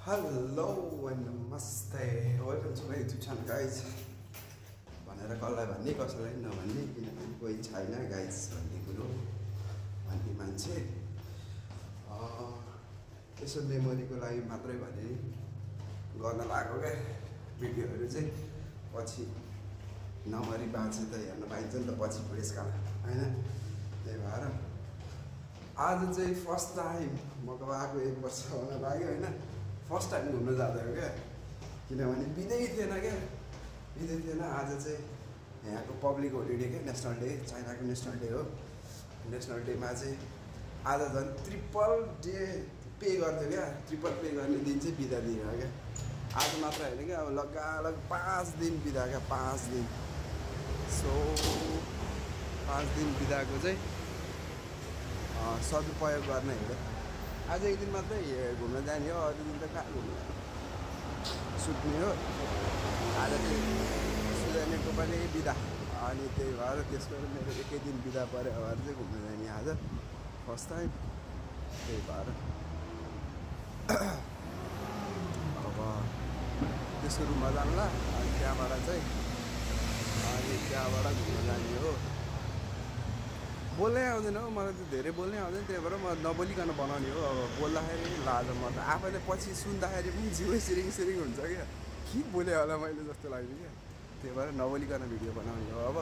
Hello and namaste. Welcome to my YouTube channel, guys. भनेर कसलाई भन्ने कसैलाई नभन्ने किनभने कोही छैन गाइज भन्ने कुरो भन्ने मान्छे यसो मेमोरीको लागि मात्रै भने गर्न लागेको क्या भिडियोहरू चाहिँ पछि नमरी बाँचे त हेर्न पाइन्छ नि त पछि बुढेसकाल हैन त्यही भएर आज चाहिँ फर्स्ट टाइम म गएको 1 वर्ष हुन लाग्यो हैन फर्स्ट टाइम घुम्न जाँदै हो क्या किनभने बिदै थिएन आज चाहिँ यहाँको पब्लिक होलिडे क्या नेसनल डे चाइनाको नेसनल डे हो नेसनल डेमा चाहिँ आज झन् ट्रिपल डे पे गर्थ्यो क्या ट्रिपल पे गर्ने दिन चाहिँ बिदा दिएर क्या आज मात्र होइन क्या अब लगालग 5 दिन बिदा क्या 5 दिन सो 5 दिन बिदाको चाहिँ सदुपयोग गर्ने हो आज एक दिन मात्रै घुम्न जाने हो अरू दिन त कहाँ घुम्न सुत्ने हो आज चाहिँ सुजानेको पनि बिदा अनि त्यही भएर त्यसको मेरो एकै दिन बिदा पऱ्यो भएर चाहिँ घुम्न जाने आज फर्स्ट टाइम त्यही भएर अब त्यसको रुममा जान्ला अनि त्यहाँबाट घुम्न जाने हो बोल्नै आउँदैन हो मलाई त धेरै बोल्नै आउँदैन त्यही भएर म नबोलिकन बनाउने हो अब बोल्दाखेरि लाज म त आफैले पछि सुन्दाखेरि पनि जिउै सिरिङ हुन्छ क्या के बोलेँ होला मैले जस्तो लाग्यो क्या त्यही भएर नबोलिकन भिडियो बनाउने हो अब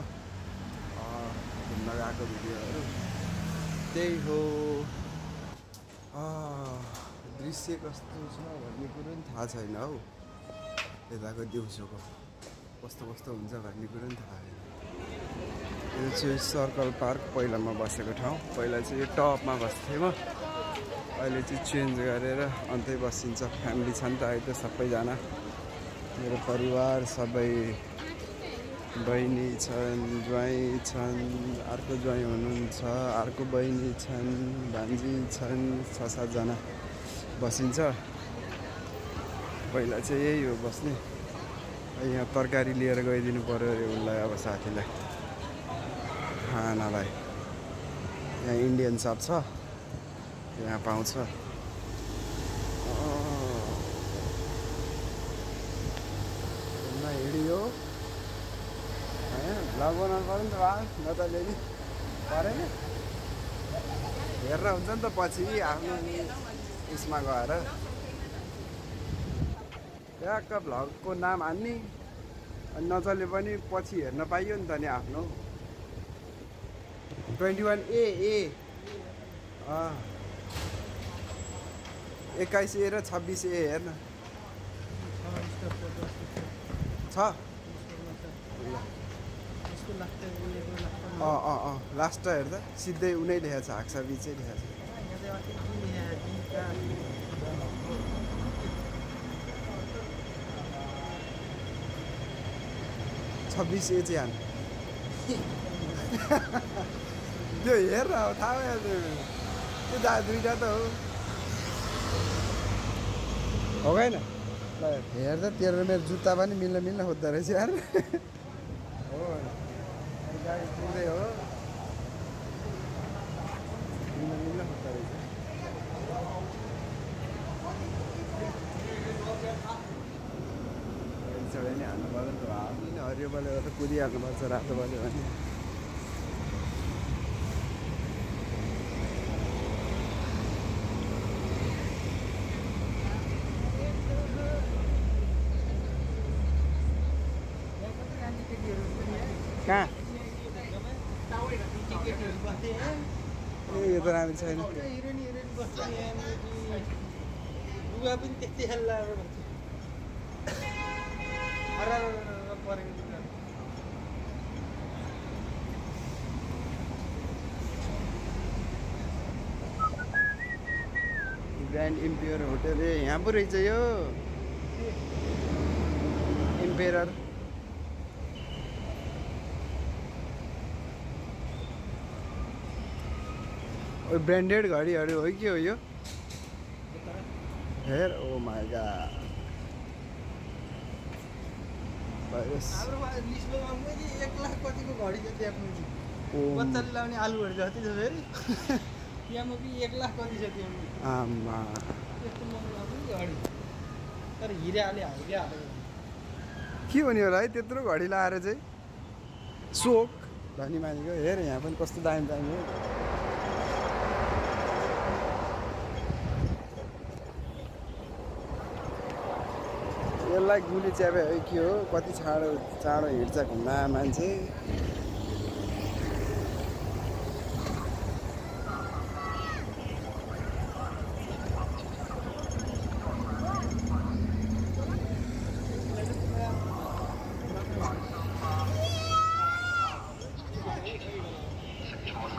घुम्न गएको भिडियोहरू त्यही हो दृश्य कस्तो छ भन्ने कुरो पनि थाहा छैन हौ यताको दिउँसोको कस्तो हुन्छ भन्ने कुरो पनि थाहा छैन यो चाहिँ सर्कल पार्क पहिला म बसेको ठाउँ पहिला चाहिँ यो टपमा बस्थेँ म अहिले चाहिँ चेन्ज गरेर अन्तै बसिन्छ फ्यामिली छन् त अहिले त सबैजना मेरो परिवार सबै बहिनी छन् ज्वाइँ छन् अर्को ज्वाइँ हुनुहुन्छ अर्को बहिनी छन् भान्जी छन् 6-7 जना बसिन्छ पहिला चाहिँ यही हो बस्ने यहाँ तरकारी लिएर गइदिनु पर्यो अरे उसलाई अब साथीलाई खानालाई यहाँ इन्डियन सप छ यहाँ पाउँछ हिँडियो भ्लग बनाउनु पऱ्यो नि त न त ल्याइदिनु परेन हेरेर हुन्छ नि त पछि आफ्नो उसमा गएर ट्याक्क भ्लगको नाम हान्ने अनि नचले पनि पछि हेर्न पाइयो नि त नि आफ्नो 21A 21A र 26A हेर्न छ लास्ट हेर्दा सिधै उनै लेखेको छ हाक्सा बिचै लेखेको छ 26A चाहिँ हान त्यो हेर थाहा भइहाल्छ त्यो दुईवटा त हो होइन ल हेर्दा तेरो मेरो जुत्ता पनि मिल्न खोज्दो रहेछ यार हो गाडी पुग्दै हो मिल्न खोज्दो रहेछ चढाइ नै हाल्नु पर्यो नि त हामी हरियो बल्यो त कुदिहाल्नुपर्छ रातो बल्यो भने कहाँ ए यो त राम्रो छैन पनि त्यति हल्ला ग्रान्ड इम्पेयर होटल यहाँ पो रहेछ यो इम्पेयर ब्रान्डेड घडीहरू हो कि हो यो हेर ओ माय गॉड लिस्टमा मैले 1 लाख कतिको घडी जति आफ्नो बच्चाले लाउने आलुहरू जति छ फेरि त्यहाँमा पनि 1 लाख कति छ त्यो आमा त्यस्तो महँगो घडी तर हिराले हाल्यो के हुने होला है त्यत्रो घडी लाएर चाहिँ सोक धनी मानेको हेर यहाँ पनि कस्तो दामी दामी हो यसलाई गुली च्यापे है के हो कति चाँडो चाँडो हिँड्छ घुम्न मान्छे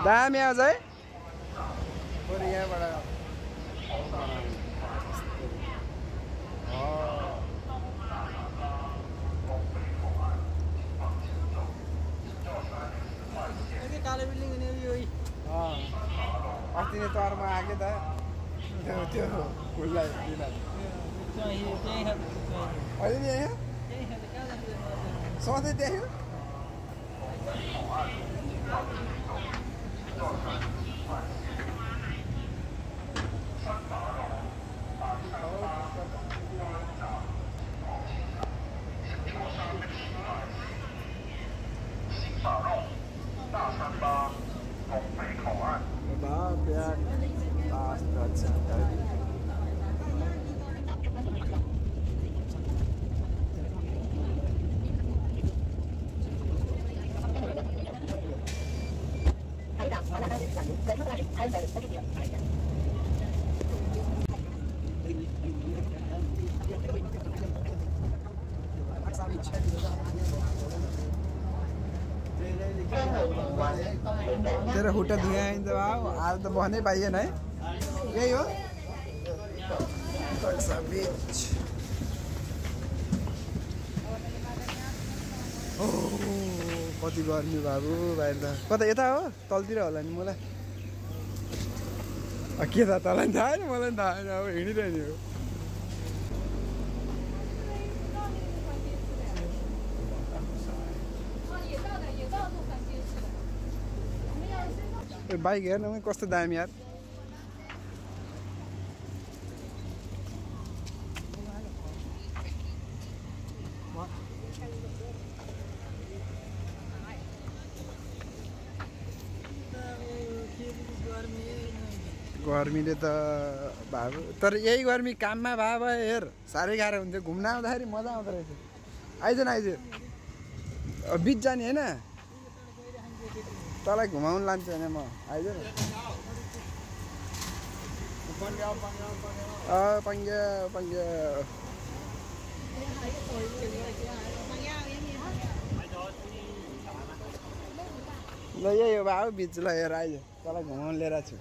दामी आउँछ है बरु यहाँबाट कालो बिल्डिङ हुने यो अस्ति नै तरमा आएको त त्यो फुललाई दिन अहिले नि यहाँ सधैँ त्यही हो तेरा होटल दिया है इंतजाम आज तो बहने पाइए ना यही हो बीच कति गर्मी बाबु बाहिर त कता यता हो तलतिर होला नि मलाई के त तँलाई थाहा छैन मलाई थाहा छैन अब हिँडिरहने हो बाइक हेर्नु कस्तो दामी यार गर्मीले त भाव तर यही गर्मी काममा भए भए हेर साह्रै गाह्रो हुन्थ्यो घुम्न आउँदाखेरि मजा आउँदो रहेछ आइज न आइज बिच जाने होइन तँलाई घुमाउनु लान्छु होइन म आइज न पङ्ग्या पङ्ग्या ल यही हो भाउ बिच ल हेर आइज तँलाई घुमाउनु लिएर छु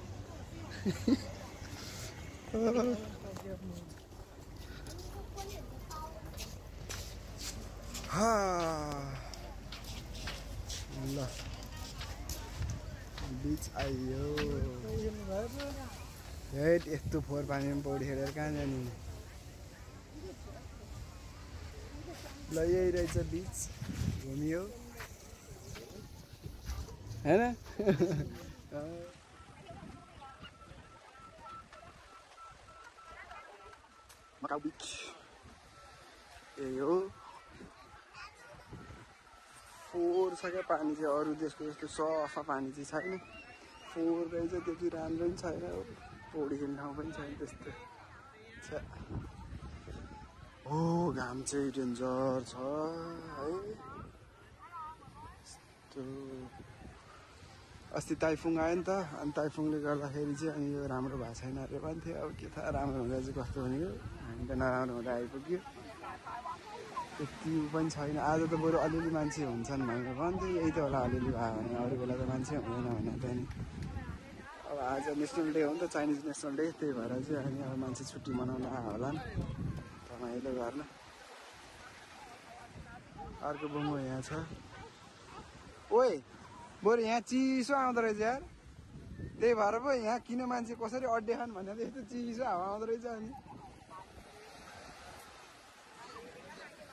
ल बिच आइयो हेट यस्तो फोहोर पानीमा पौडी खेलेर कहाँ जाने ल यही रहेछ बिच घुमियो होइन मकाउ बिच यही हो फोहोर छ क्या पानी चाहिँ अरू देशको जस्तो सफा पानी चाहिँ छैन फोहोर रहेछ त्यति राम्रो पनि छैन पौडी खेल्ने ठाउँ पनि छैन त्यस्तो हो घाम चाहिँ डेन्जर छ है यस्तो अस्ति ताइफुङ आयो नि त अनि ताइफुङले गर्दाखेरि चाहिँ अनि यो राम्रो भएको छैन अरे भन्थ्यो अब के थाहा राम्रो हुँदा चाहिँ कस्तो भनेको हामी त नराम्रो हुँदा आइपुग्यो त्यति पनि छैन आज त बरु अलिअलि मान्छे हुन्छन् भनेर भन्थ्यो यही त होला अलिअलि भयो भने अरू बेला त मान्छे हुँदैन भने त नि अब आज नेसनल डे हो नि त चाइनिज नेसनल डे त्यही भएर चाहिँ अनि अब मान्छे छुट्टी मनाउन आयो होला नि रमाइलो गर्न अर्को बमो यहाँ छ ओइ बरु यहाँ चिसो आउँदो रहेछ यार त्यही भएर पो यहाँ किन मान्छे कसरी अड्डे खान् भनेर यस्तो चिसो हावा आउँदो रहेछ अनि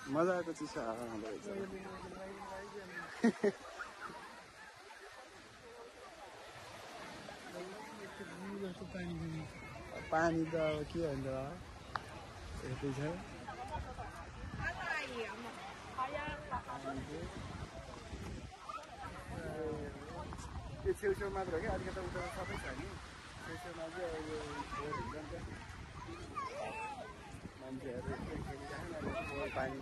मजाको चिसो हावा आउँदो रहेछ पानी त अब के भन्छ यतै छ यो छेउछेउ मात्र हो क्या अलिकति उता सबै छ नि छेउछेउमा चाहिँ अब यो मान्छेहरू खेलिरहेको पानी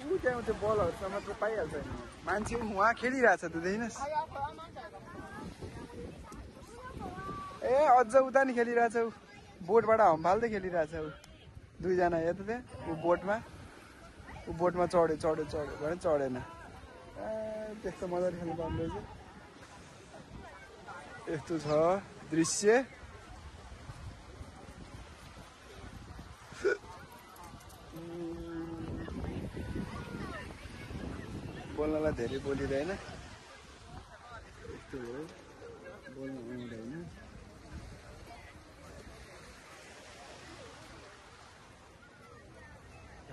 ऊ त्यहाँ त्यो बलहरूसम्म त पाइहाल्छ नि मान्छे उहाँ खेलिरहेछ त देखिनुहोस् ए अझ उता नि खेलिरहेछ ऊ बोटबाट हम्फाल्दै खेलिरहेछ ऊ दुईजना यता त्यहाँ ऊ बोटमा चढ्यो भने चढेन त्यस्तो मजाले खेल्नु पर्ने रहेछ यस्तो छ दृश्य बोल्नलाई धेरै बोलिँदैन यस्तो हो बोल्नु आउँदैन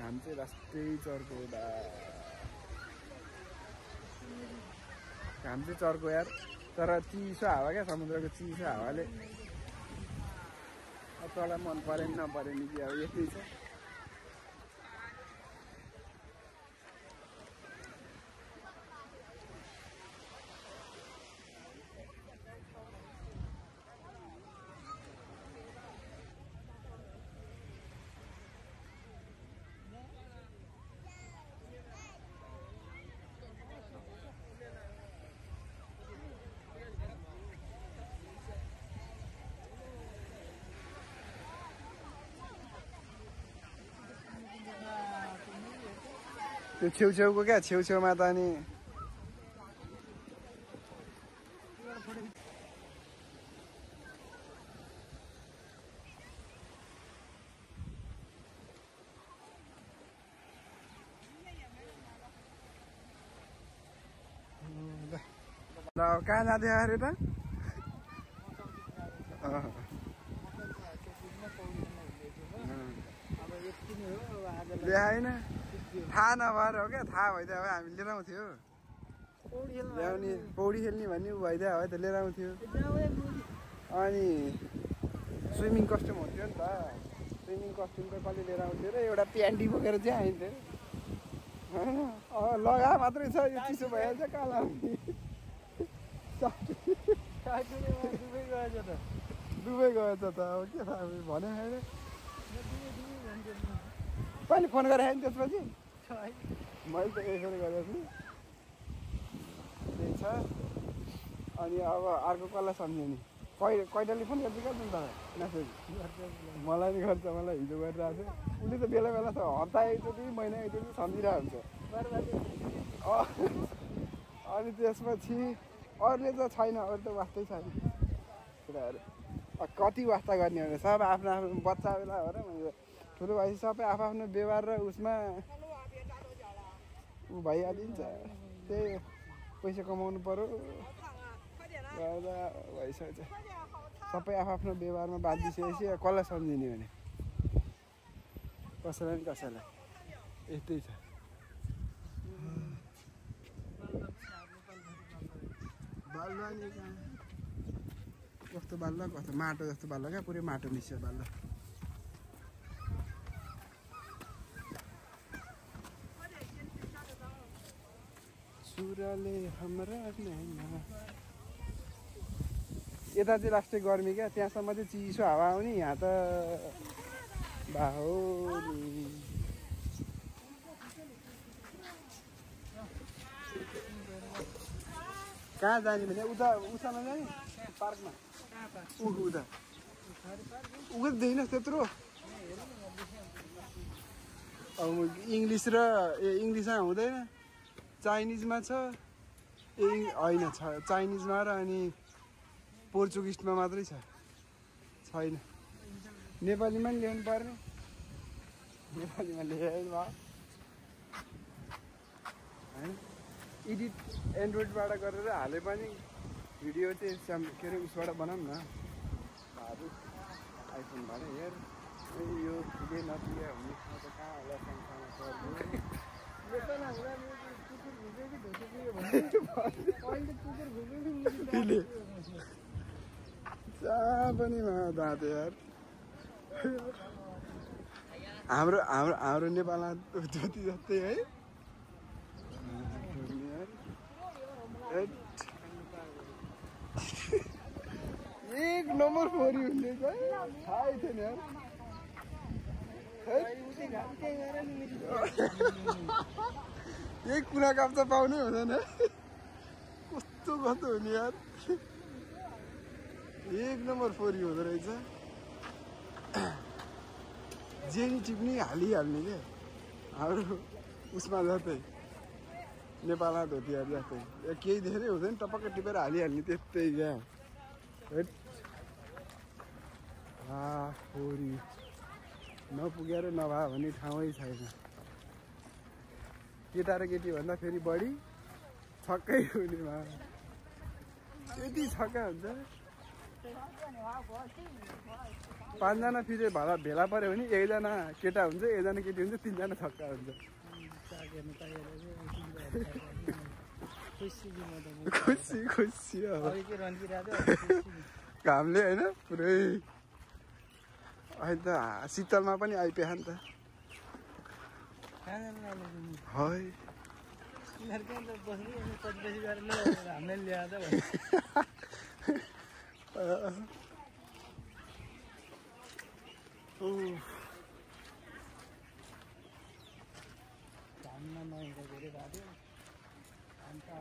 घाम चाहिँ रास्तै चर्को घाम चाहिँ चर्को यार तर चिसो हावा क्या समुद्रको चिसो हावाले तँलाई मन पऱ्यो नि नपऱ्यो नि कि अब यस्तै छ त्यो छेउछेउको क्या छेउछेउमा त अनि ल कहाँ जाँदै अरे त ल्याएन थाहा नभएर हो क्या थाहा भइदियो भए हामी लिएर आउँथ्यो ल्याउने पौडी खेल्ने भन्ने भइदियो भए त लिएर आउँथ्यो अनि स्विमिङ कस्ट्युम हुन्थ्यो नि त स्विमिङ कस्ट्युमको कसले लिएर आउँथ्यो र एउटा प्यान्टी बोकेर चाहिँ आइन्थ्यो होइन लगा मात्रै छ यो चिसो भइहाल्छ कहाँ लाउने दुबई गएछ त अब के थाहा भने होइन कहिले फोन गरेर आयो नि त्यसपछि मैले त यसरी गरेको थिएँ त्यही छ अनि अब अर्को कसलाई सम्झ्यो नि कैटाले फोन गर्छ क्या तपाईँ मेसेज मलाई नि गर्छ मलाई हिजो गरिरहेको थियो उसले त बेला बेला त हप्ता एकचोटि महिना एकचोटि सम्झिरहेको हुन्छ अनि त्यसपछि अरूले त छैन अरू त वास्तै छैन कुराहरू कति वास्ता गर्ने हो सब आफ्नो आफ्नो बच्चा बेला हो र मैले ठुलो भएपछि सबै आफ्नो व्यवहार र उसमा ऊ भइहालिन्छ त्यही पैसा कमाउनु पऱ्यो गर्दा भइसकेछ सबै आफ्नो व्यवहारमा बाँधिसकेपछि कसलाई सम्झिने भने कसैलाई नि कसैलाई यस्तै छ बालुवा नि कस्तो बालुवा कस्तो माटो जस्तो बालुवा क्या पुरै माटो मिसियो बालुवा सुरले हाम्रा यता चाहिँ लास्टै गर्मी क्या त्यहाँसम्म चाहिँ चिसो हावा आउने यहाँ त बाहो कहाँ जाने भने उतामा जाने पार्कमा उता देखिनुहोस् त्यत्रो अब इङ्ग्लिस र इङ्ग्लिसमा हुँदैन चाइनिजमा छ होइन छ चाइनिजमा र अनि पोर्चुगिजमा मात्रै छैन नेपालीमा पनि ल्याउनु पर्ने नेपालीमा ल्याएन भयो होइन एडिट एन्ड्रोइडबाट गरेर हाले पनि भिडियो चाहिँ के अरे उसबाट बनाऊँ न आइफोनबाट हेर यो ठुले नठुले हुने ठाउँ त कहाँ होला जहाँ पनि दाँते यार हाम्रो नेपालमा धोती जस्तै है। एक नम्बर फोरी हुने थाहै थिएन यार। यही कुना काप्चा पाउनै हुँदैन कस्तो हुने यार। एक नम्बर फोरी हुँदो रहेछ। जेनी टिप्नी हालिहाल्ने क्या हाम्रो उसमा जस्तै नेपालमा धोतीहरू जस्तै केही धेरै हुँदैन टपक्क टिपेर हालिहाल्ने त्यस्तै क्या। फोरी नपुगेर नभए भने ठाउँै छैन। केटा र केटी भन्दा फेरि बढी छक्कै हुने भयो। यति छक्का हुन्छ 5 जना फेरि भेला पऱ्यो भने एकजना केटा हुन्छ एकजना केटी हुन्छ 3 जना छक्का हुन्छ। खुसी घामले होइन पुरै। अहिले त शीतलमा पनि आइपुग्यो नि त है।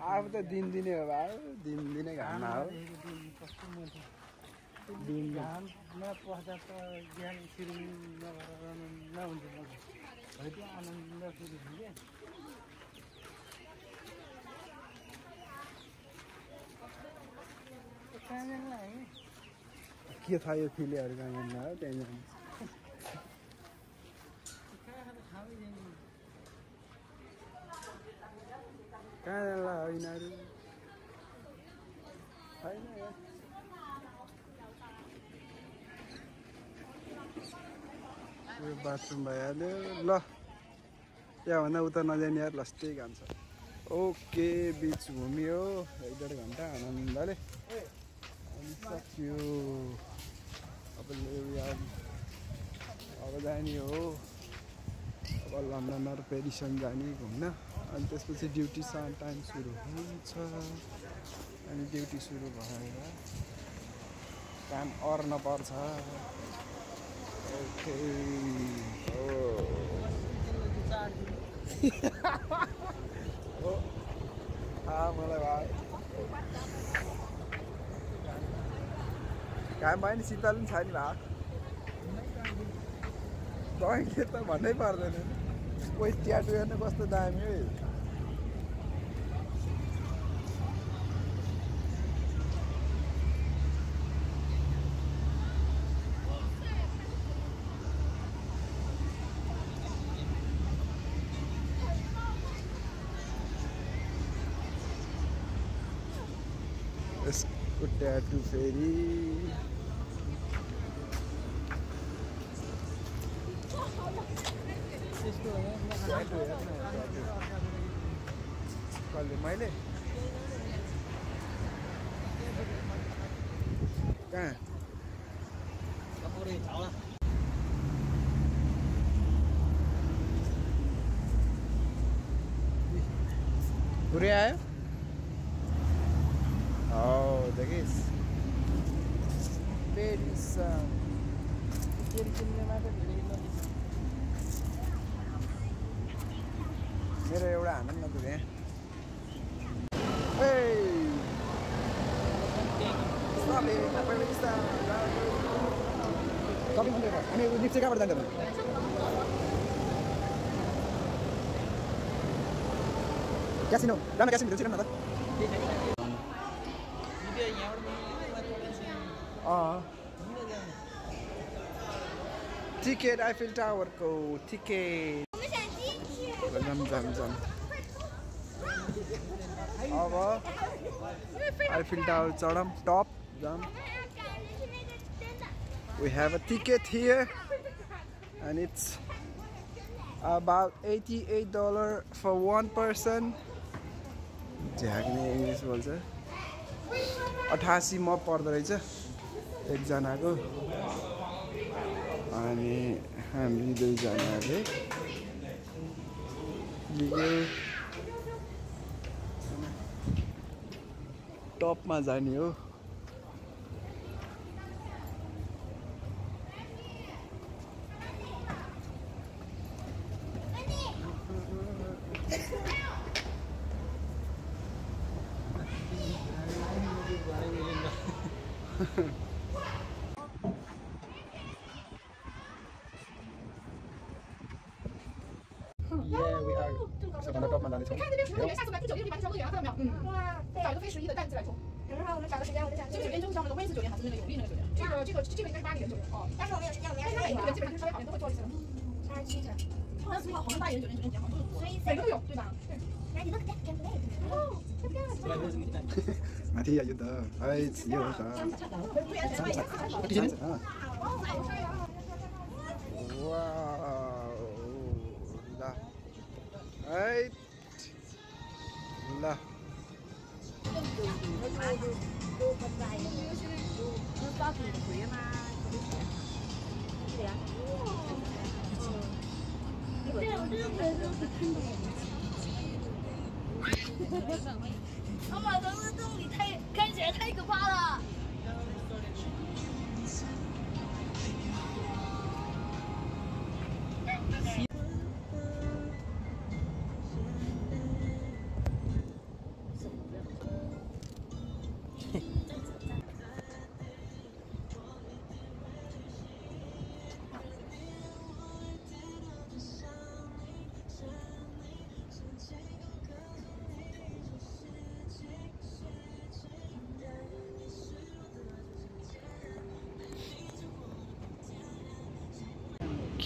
अब त दिनदिनै हो भाइ दिनदिनै घाममा हो। घाममा पस्दा त बिहान सुरु नहुन्छ त्यो आनन्द सुरु हुन्छ के थाहा यो फिलेहरू कहाँ जानु हो त्यहाँ जानु। कहाँ जाला यिनीहरू छैन यार। यो बाथरुम भइहाल्यो ल। त्यहाँभन्दा उता नजाने यार लस्टै काम छ। ओके बिच घुम्यो 1.5 घन्टा आनन्दले अनि सक्यो। अब जाने हो अब लन्डन र पेरिसन जाने घुम्न। अनि त्यसपछि ड्युटी टाइम सुरु हुन्छ अनि ड्युटी सुरु भएर काम अर्न पर्छ। ओके मलाई भाइ काम भयो नि शीतल पनि छ नि भा दहीले त भन्नै पर्दैन। कोही ट्याटु हेर्नु कस्तो दामी है। यसको ट्याटु फेरि कसले मैले कहाँ पुरै आयो। देखिस् पेरिसन मेरो एउटा हान्न नपुग्यो हामी लिफ्ट चाहिँ कहाँबाट जान्छ क्यासिनो राम्रो क्यासिनो भित्र छिटो न त। टिकट आइफिल टावरको टिकट जाम अब आइफिल टावर चढम टप जाम। We have a ticket here and it's about $88 for one person. झ्याक्ने English बोल्छ 88 म पर्दो रहेछ एकजनाको। अनि हामी दुईजनाले टपमा जाने हो। Yeah, we are. सबभन्दा टपमा जानेछौँ। 看这边，它下次来住酒店的地方，你知道乐园看到没有？哇，找一个非11的淡季来住。然后我们找个时间，我就想这个酒店就是像那个威斯酒店还是那个永利那个酒店？这个应该是巴黎人酒店哦。但是我们要那个酒店基本上就是稍微好点都会做一些。37折。好像好像巴黎人酒店比较好，每个都有，对吧？对。Ready, look, that can play. Oh, look at that. माथि आयो त है यो छ वाउ ल है ल妈妈，咱们洞里看起来太可怕了。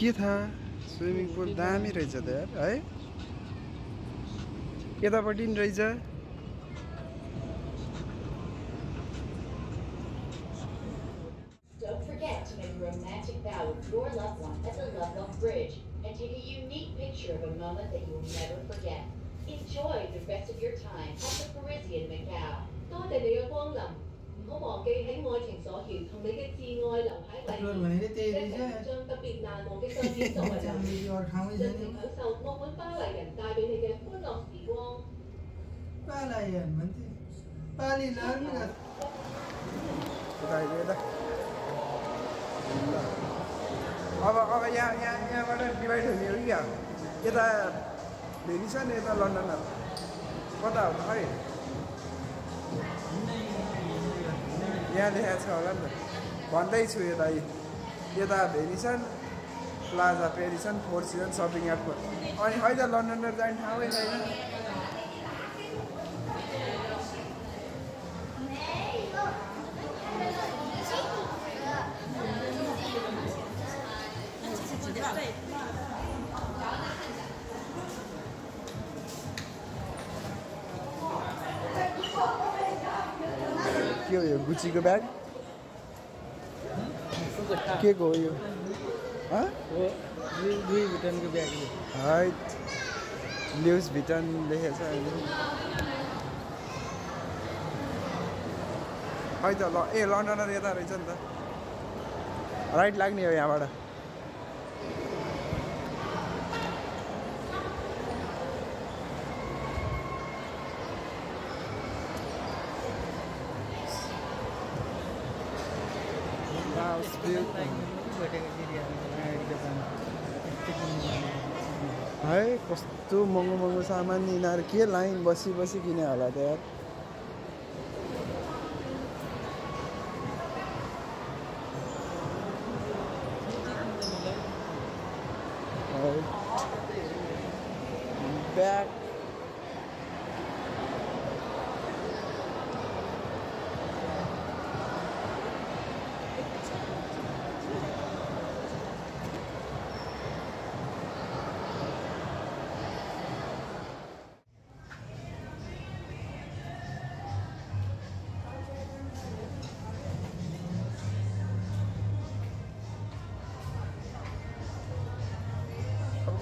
के थाहा स्विमिङ पुल दामी रहेछ त यार है यतापट्टि नि रहेछ Don't forget to make a romantic vow with your loved one at the Love Lock Bridge and take a unique picture of a moment that you will never forget. Enjoy the rest of your time at the Parisian Macau. 多謝你嘅光臨，唔好忘記喺愛情所橋同你嘅摯愛留喺為你，將特別難忘嘅相片作為留念，盡情享受澳門巴黎人帶俾你嘅歡樂時光。巴黎人भन्थे पाली लग्न अब यहाँबाट divide हुने हो कि क्या यता Venice नि यता लन्डन कता हो खै यहाँ देखाएको छ होला नि त भन्दैछु यता Venetian plaza Parisian four seasons shopping airport अनि खै त लन्डन जाने ठाउँै छैन के हो यो गुचीको ब्याग के को हो यो लुई भिटनको ब्याग है ल्युस भिटन लेखेको छ अहिले खै त ल ए लन्डनर यता रहेछ नि त राइट लाग्ने हो यहाँबाट है कस्तो महँगो महँगो सामान यिनीहरू के लाइन बसी बसी किने होला त यार ब्याग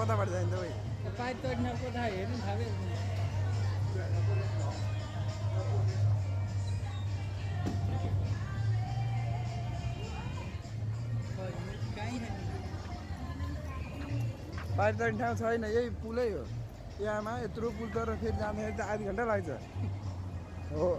कताबाट जान्छ भाइ पाइप तोड्न कता हेर्नु थाहा कहीँ बाहिर जाने ठाउँ छैन, यही पुलै हो। यहाँमा यत्रो पुल तर फेरि जाँदाखेरि त आधी घन्टा लाग्छ हो।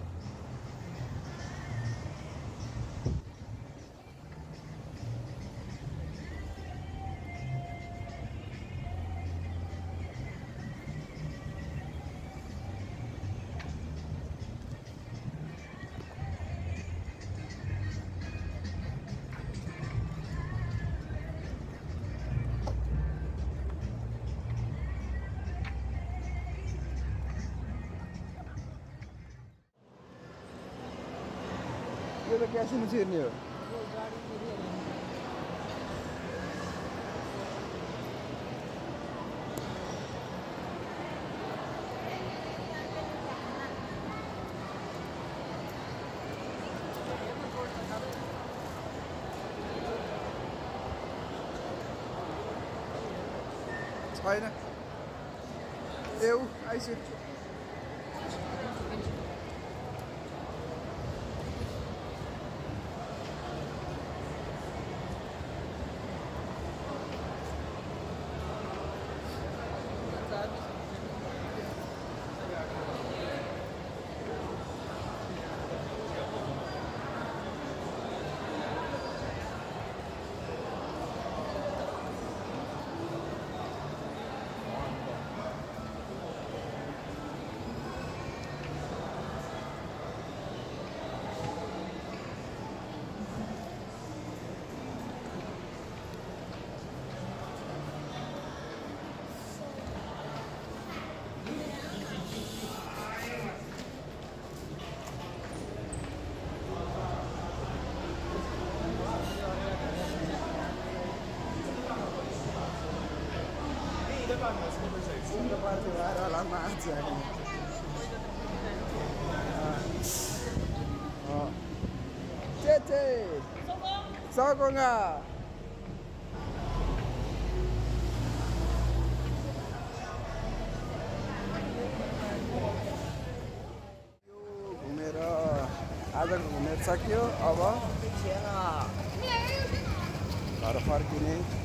यो त क्यासिनो छिर्ने हो। छैन ए ऊ आइसु Sudah pasti ada lama aja. Oh, Cece, sokong nggak? घुमेर आज घुमेर सक्यो, अब घर फर्किने।